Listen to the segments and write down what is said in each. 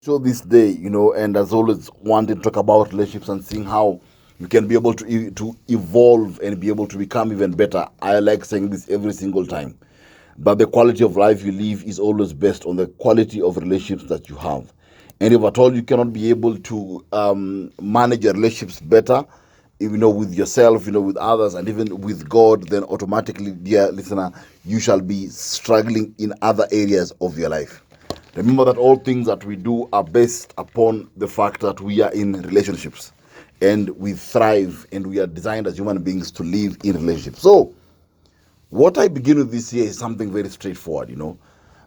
So this day, and as always, wanting to talk about relationships and seeing how you can be able to evolve and be able to become even better. I like saying this every single time. But the quality of life you live is always based on the quality of relationships that you have. And if at all you cannot be able to manage your relationships better, with yourself, with others, and even with God, then automatically, dear listener, you shall be struggling in other areas of your life. Remember that all things that we do are based upon the fact that we are in relationships and we thrive and we are designed as human beings to live in relationships. So, what I begin with this year is something very straightforward,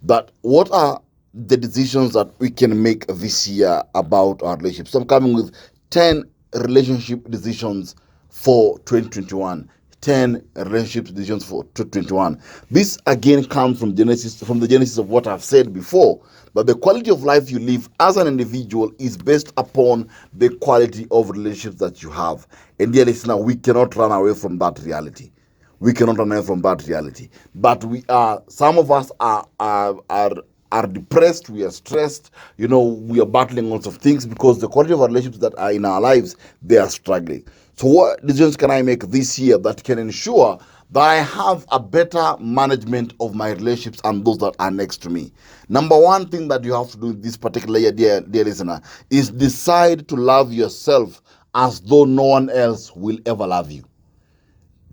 that what are the decisions that we can make this year about our relationships. So I'm coming with 10 relationship decisions for 2021. 10 relationship decisions for 2021. This again comes from the genesis of what I've said before. But the quality of life you live as an individual is based upon the quality of relationships that you have. And dear listener, we cannot run away from that reality. We cannot run away from that reality. But some of us are depressed, we are stressed, we are battling lots of things because the quality of our relationships that are in our lives, they are struggling. So what decisions can I make this year that can ensure that I have a better management of my relationships and those that are next to me? Number one thing that you have to do this particular year, dear listener, is decide to love yourself as though no one else will ever love you.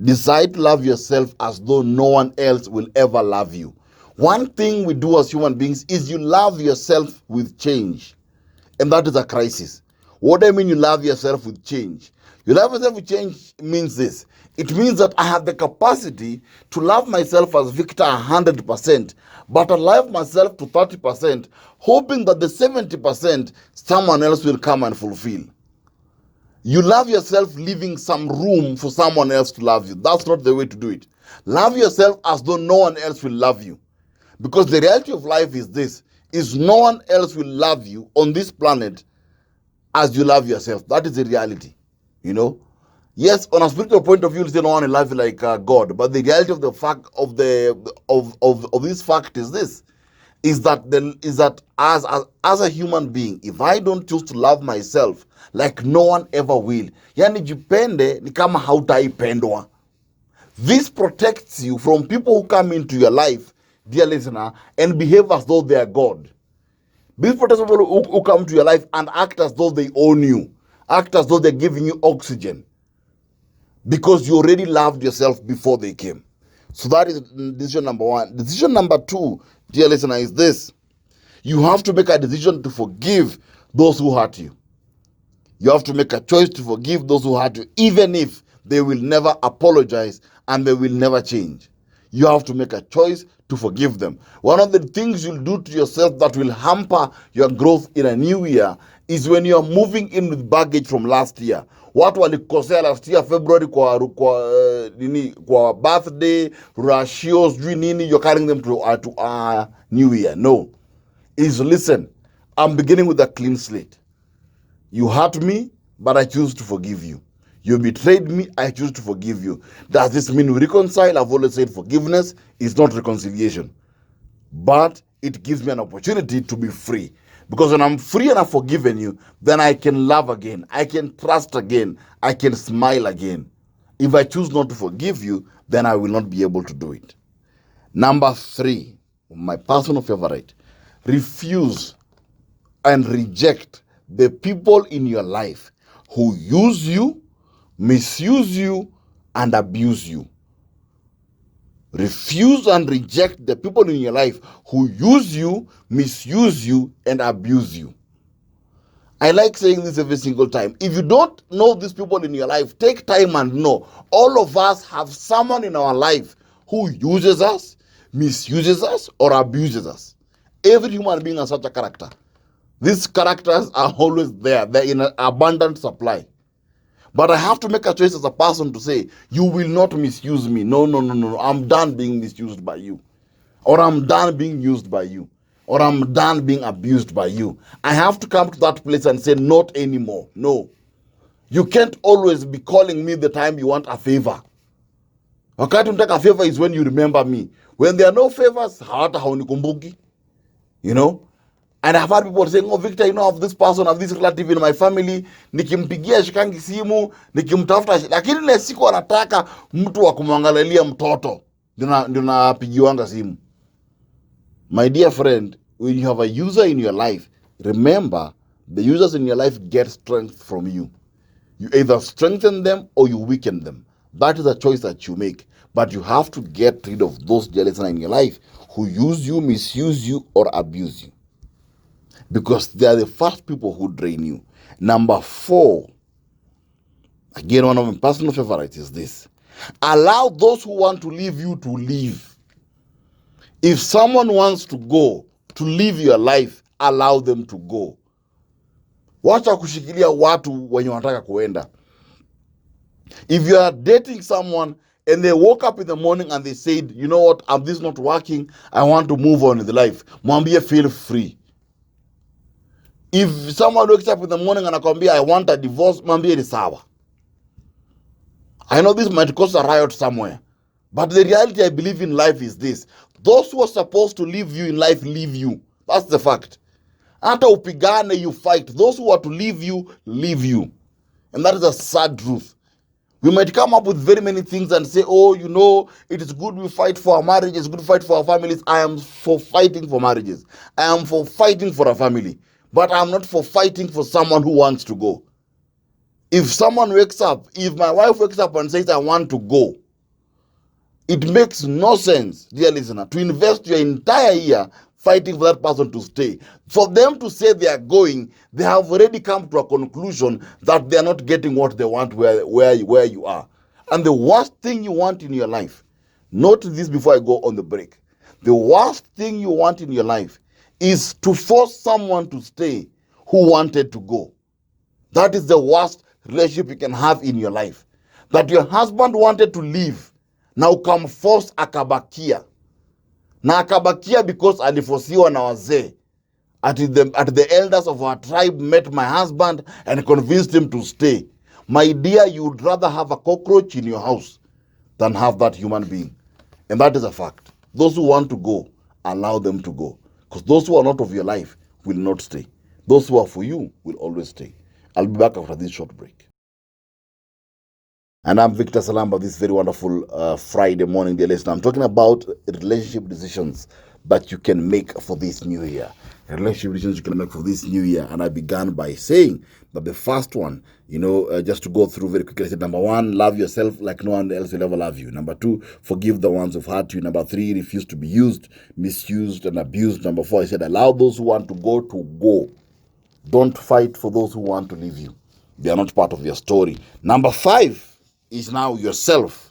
Decide to love yourself as though no one else will ever love you. One thing we do as human beings is you love yourself with change. And that is a crisis. What do I mean you love yourself with change? You love yourself with change means this. It means that I have the capacity to love myself as Victor 100%, but I love myself to 30%, hoping that the 70% someone else will come and fulfill. You love yourself leaving some room for someone else to love you. That's not the way to do it. Love yourself as though no one else will love you. Because the reality of life is this, is no one else will love you on this planet as you love yourself. That is the reality. Yes, on a spiritual point of view, you say no one will love you like God. But the reality of the fact of this fact is this, is that as a human being, if I don't choose to love myself like no one ever will, yani jipende ni kama hautaipendwa. This protects you from people who come into your life, dear listener, and behave as though they are God. This protects people who come to your life and act as though they own you, act as though they're giving you oxygen, because you already loved yourself before they came. So that is decision number one. Decision number two, dear listener, is this. You have to make a decision to forgive those who hurt you. You have to make a choice to forgive those who hurt you, even if they will never apologize and they will never change. You have to make a choice to forgive them. One of the things you'll do to yourself that will hamper your growth in a new year is when you're moving in with baggage from last year. Watu walikosea last year February kwa birthday, ratios, nini, you're carrying them to new year. No. Is listen, I'm beginning with a clean slate. You hurt me, but I choose to forgive you. You betrayed me, I choose to forgive you. Does this mean we reconcile? I've always said forgiveness is not reconciliation. But it gives me an opportunity to be free. Because when I'm free and I've forgiven you, then I can love again. I can trust again. I can smile again. If I choose not to forgive you, then I will not be able to do it. Number 3, my personal favorite, refuse and reject the people in your life who use you, misuse you, and abuse you. Refuse and reject the people in your life who use you, misuse you, and abuse you. I like saying this every single time. If you don't know these people in your life, take time and know. All of us have someone in our life who uses us, misuses us, or abuses us. Every human being has such a character. These characters are always there. They're in an abundant supply. But I have to make a choice as a person to say, you will not misuse me. No. I'm done being misused by you. Or I'm done being used by you. Or I'm done being abused by you. I have to come to that place and say, not anymore. No. You can't always be calling me the time you want a favor. Wakati unataka a favor is when you remember me. When there are no favors, hata haunikumbuki. And I've had people saying, oh, Victor, you know, I have this person, I have this relative in my family, nikimpigia shikangi simu, nikimtafuta, lakini ile siku anataka mtu wa kumwangalilia mtoto, ndio napigiwanga simu. My dear friend, when you have a user in your life, remember, the users in your life get strength from you. You either strengthen them or you weaken them. That is a choice that you make. But you have to get rid of those jealous in your life who use you, misuse you, or abuse you. Because they are the first people who drain you. Number 4, again, one of my personal favorites is this. Allow those who want to leave you to leave. If someone wants to go, to live your life, allow them to go. Wacha kushikilia watu wenye wanataka kuenda. If you are dating someone and they woke up in the morning and they said, you know what, this is not working, I want to move on in the life, mwambie feel free. If someone wakes up in the morning and anakwambia I want a divorce, mwambie ni sawa. I know this might cause a riot somewhere, but the reality I believe in life is this. Those who are supposed to leave you in life leave you. That's the fact. Hata upigane, you fight. Those who are to leave you, leave you. And that is a sad truth. We might come up with very many things and say, oh, you know, it is good we fight for our marriage, it's good to fight for our families. I am for fighting for marriages. I am for fighting for a family. But I am not for fighting for someone who wants to go. If someone wakes up, if my wife wakes up and says, I want to go, it makes no sense, dear listener, to invest your entire year fighting for that person to stay. For them to say they are going, they have already come to a conclusion that they are not getting what they want where you are. And the worst thing you want in your life, note this before I go on the break, the worst thing you want in your life is to force someone to stay who wanted to go. That is the worst relationship you can have in your life. That your husband wanted to leave, na ukamforce akabakia. Na akabakia because alifosiwa na wazee. At the elders of our tribe met my husband and convinced him to stay. My dear, you'd rather have a cockroach in your house than have that human being. And that is a fact. Those who want to go, allow them to go. Because those who are not of your life will not stay. Those who are for you will always stay. I'll be back after this short break. And I'm Victor Salamba, this very wonderful Friday morning, dear listener. I'm talking about relationship decisions that you can make for this new year. Relationship decisions you can make for this new year. And I began by saying that the first one, just to go through very quickly, I said, number 1, love yourself like no one else will ever love you. Number 2, forgive the ones who've hurt you. Number 3, refuse to be used, misused, and abused. Number 4, I said, allow those who want to go. Don't fight for those who want to leave you. They are not part of your story. Number 5 is now yourself.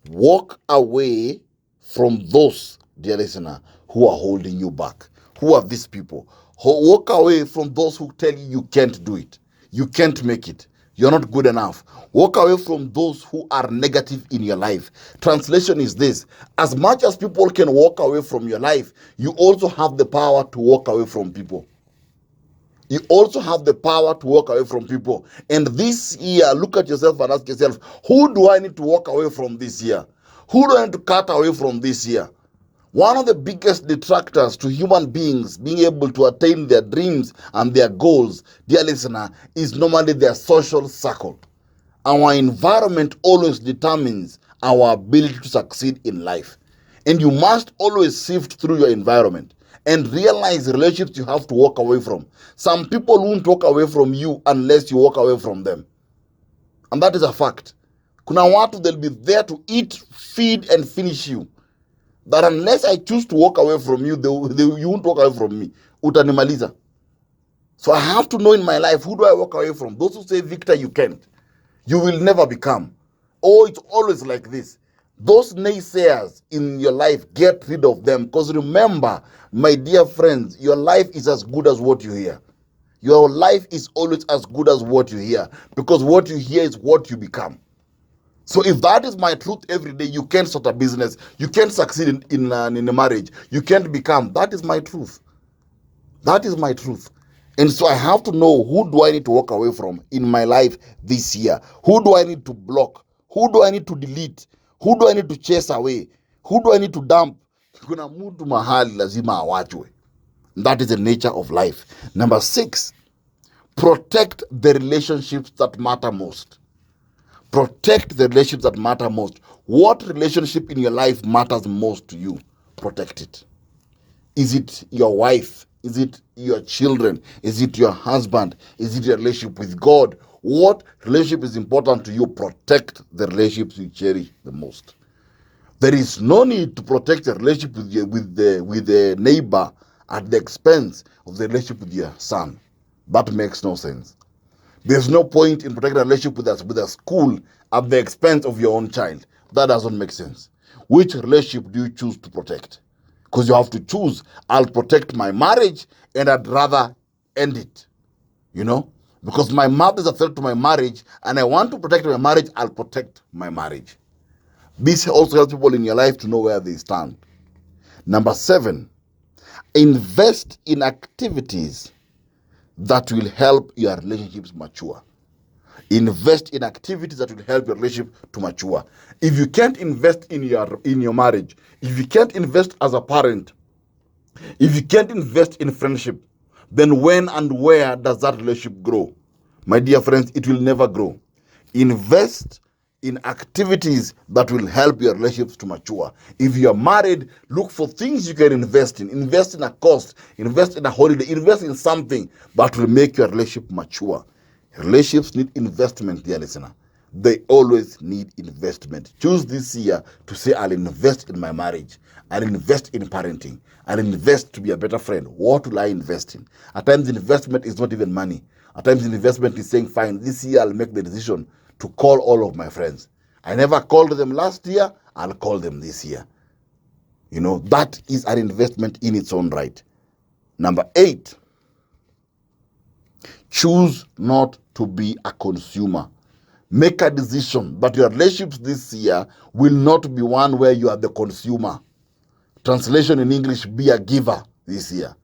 Walk away from those, dear listener, who are holding you back. Who are these people? Walk away from those who tell you can't do it. You can't make it. You're not good enough. Walk away from those who are negative in your life. Translation is this: as much as people can walk away from your life, you also have the power to walk away from people. You also have the power to walk away from people. And this year, look at yourself and ask yourself, who do I need to walk away from this year? Who do I need to cut away from this year? One of the biggest detractors to human beings being able to attain their dreams and their goals, dear listener, is normally their social circle. Our environment always determines our ability to succeed in life. And you must always sift through your environment and realize relationships you have to walk away from. Some people won't walk away from you unless you walk away from them. And that is a fact. Kuna watu, they'll be there to eat, feed, and finish you. That unless I choose to walk away from you, you won't walk away from me. Utanimaliza. So I have to know in my life, who do I walk away from? Those who say, Victor, you can't. You will never become. Oh, it's always like this. Those naysayers in your life, get rid of them. Because remember, my dear friends, your life is as good as what you hear. Your life is always as good as what you hear. Because what you hear is what you become. So if that is my truth every day, you can't start a business. You can't succeed in a marriage. You can't become. That is my truth. That is my truth. And so I have to know, who do I need to walk away from in my life this year? Who do I need to block? Who do I need to delete? Who do I need to chase away? Who do I need to dump? Kuna mtu mahali lazima awachwe. That is the nature of life. Number 6, protect the relationships that matter most. Protect the relationships that matter most. What relationship in your life matters most to you? Protect it. Is it your wife? Is it your children? Is it your husband? Is it your relationship with God? What relationship is important to you? Protect the relationships you cherish the most. There is no need to protect a relationship with the neighbor at the expense of the relationship with your son. That makes no sense. There's no point in protecting a relationship with a school at the expense of your own child. That doesn't make sense. Which relationship do you choose to protect? Because you have to choose. I'll protect my marriage and I'd rather end it. Because my mother is a threat to my marriage and I want to protect my marriage, I'll protect my marriage. This also helps people in your life to know where they stand. Number 7, invest in activities that will help your relationships mature. Invest in activities that will help your relationship to mature. If you can't invest in your marriage, if you can't invest as a parent, if you can't invest in friendship, then when and where does that relationship grow? My dear friends, it will never grow. Invest in activities that will help your relationships to mature. If you are married, look for things you can invest in. Invest in a course, invest in a holiday, invest in something that will make your relationship mature. Relationships need investment, dear listener. They always need investment. Choose this year to say, I'll invest in my marriage. I'll invest in parenting. I'll invest to be a better friend. What will I invest in? At times, investment is not even money. At times, investment is saying, fine, this year I'll make the decision to call all of my friends. I never called them last year. I'll call them this year. That is an investment in its own right. Number 8, choose not to be a consumer. Make a decision that your relationships this year will not be one where you are the consumer. Translation in English, be a giver this year.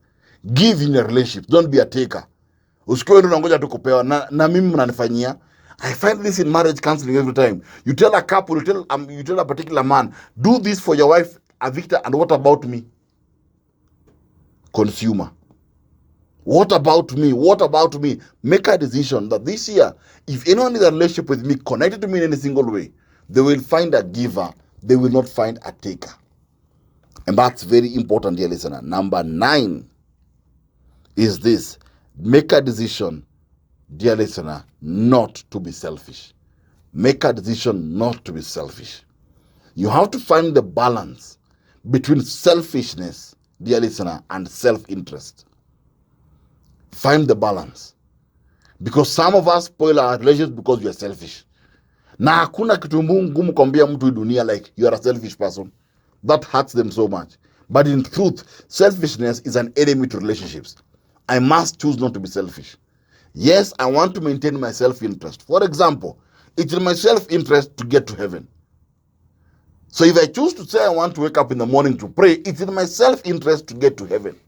Give in your relationship, don't be a taker. Usikuwe unangoja tu kupewa na mimi mnanifanyia. I find this in marriage counseling every time. You tell a couple, you tell a particular man, do this for your wife, Victor, and what about me? Consumer. What about me? What about me? Make a decision that this year, if anyone is in a relationship with me, connected to me in any single way, they will find a giver. They will not find a taker. And that's very important, dear listener. Number 9 is this. Make a decision, dear listener, not to be selfish. Make a decision not to be selfish. You have to find the balance between selfishness, dear listener, and self-interest. Find the balance. Because some of us spoil our relationships because we are selfish. Na hakuna kitu ngumu kuambia mtu dunia like you are a selfish person. That hurts them so much. But in truth, selfishness is an enemy to relationships. I must choose not to be selfish. Yes, I want to maintain my self-interest. For example, it's in my self-interest to get to heaven. So if I choose to say I want to wake up in the morning to pray, it's in my self-interest to get to heaven.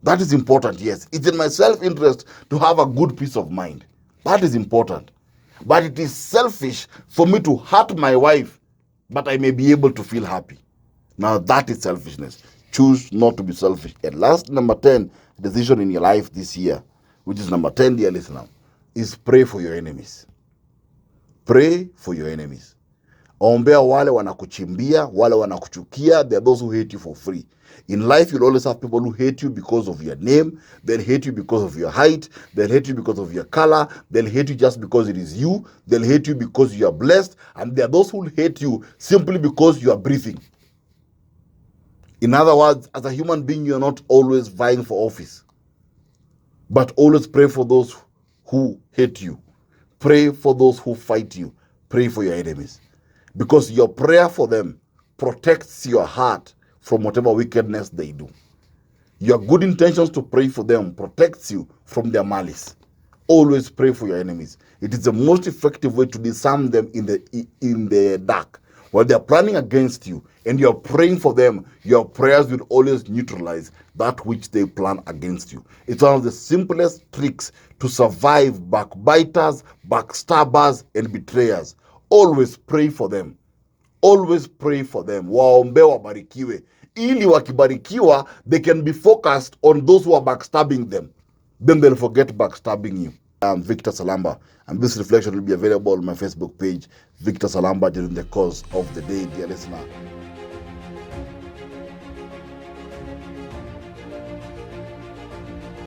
That is important, yes. It's in my self-interest to have a good peace of mind. That is important. But it is selfish for me to hurt my wife, but I may be able to feel happy. Now that is selfishness. Choose not to be selfish. And last, number 10, decision in your life this year, which is number 10, dear listener, is pray for your enemies. Pray for your enemies. Ombea wale wanakuchimbia, wale wanakuchukia. There are those who hate you for free. In life, you'll always have people who hate you because of your name. They'll hate you because of your height. They'll hate you because of your color. They'll hate you just because it is you. They'll hate you because you are blessed. And there are those who hate you simply because you are breathing. In other words, as a human being, you are not always vying for office. But always pray for those who hate you. Pray for those who fight you. Pray for your enemies. Because your prayer for them protects your heart from whatever wickedness they do. Your good intentions to pray for them protects you from their malice. Always pray for your enemies. It is the most effective way to disarm them in the dark. While they are planning against you and you are praying for them, your prayers will always neutralize that which they plan against you. It's one of the simplest tricks to survive backbiters, backstabbers, and betrayers. Always pray for them. always pray for them, waombe wabarikiwe, ili wakibarikiwa they can be focused on those who are backstabbing them, then they'll forget backstabbing you. I'm Victor Salamba, and this reflection will be available on my Facebook page, Victor Salamba, during the course of the day, dear listener.